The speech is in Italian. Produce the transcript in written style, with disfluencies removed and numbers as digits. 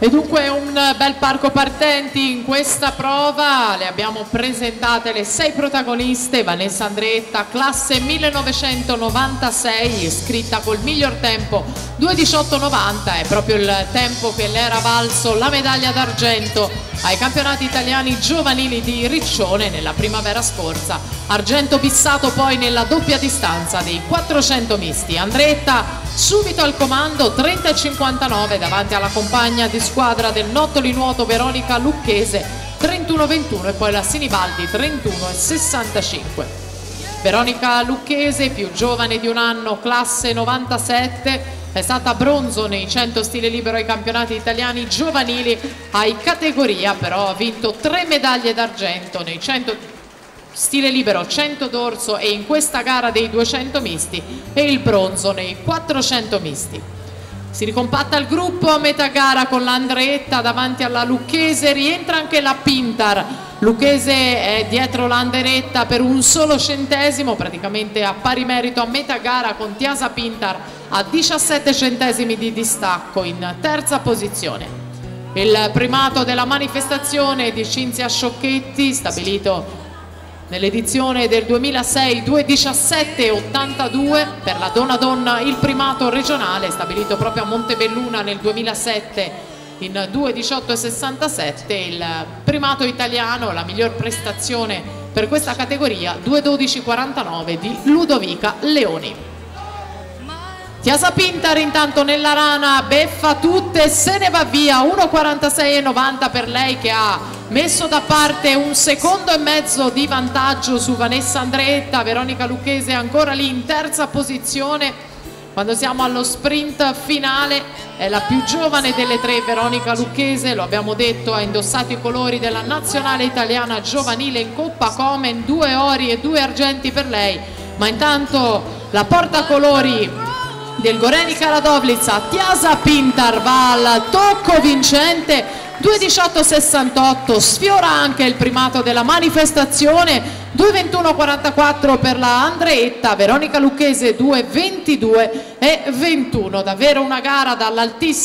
E dunque un bel parco partenti in questa prova, le abbiamo presentate le 6 protagoniste. Vanessa Andreetta, classe 1996, iscritta col miglior tempo 2:18:90, è proprio il tempo che le era valso la medaglia d'argento ai campionati italiani giovanili di Riccione nella primavera scorsa. Argento bissato poi nella doppia distanza dei 400 misti. Andreetta subito al comando, 30:59 davanti alla compagna di squadra del Nottoli Nuoto Veronica Lucchese, 31:21, e poi la Sinibaldi 31:65. Veronica Lucchese, più giovane di un anno, classe 97, è stata bronzo nei 100 stile libero ai campionati italiani giovanili ai categoria, però ha vinto 3 medaglie d'argento nei 100 stile libero, 100 dorso e in questa gara dei 200 misti, e il bronzo nei 400 misti. Si ricompatta il gruppo a metà gara con l'Andreetta davanti alla Lucchese, rientra anche la Pintar. Lucchese è dietro l'Andreetta per un solo centesimo, praticamente a pari merito a metà gara con Tiasa Pintar a 17 centesimi di distacco in terza posizione. Il primato della manifestazione di Cinzia Sciocchetti, stabilito nell'edizione del 2006, 2:17:82 per la donna il primato regionale, stabilito proprio a Montebelluna nel 2007 in 2:18:67, il primato italiano, la miglior prestazione per questa categoria, 2:12:49 di Ludovica Leoni. Tiasa Pintar intanto nella rana beffa tutte, se ne va via, 1:46:90 per lei, che ha messo da parte 1,5 secondi di vantaggio su Vanessa Andreetta. Veronica Lucchese ancora lì in terza posizione. Quando siamo allo sprint finale è la più giovane delle 3, Veronica Lucchese, lo abbiamo detto, ha indossato i colori della nazionale italiana giovanile in Coppa Komen, 2 ori e 2 argenti per lei, ma intanto la portacolori del Gorenica Radovlica, Tiasa Pintar, va al tocco vincente, 2:18:68, sfiora anche il primato della manifestazione, 2:21:44 per la Andreetta. Veronica Lucchese 2:22:21, davvero una gara dall'altissimo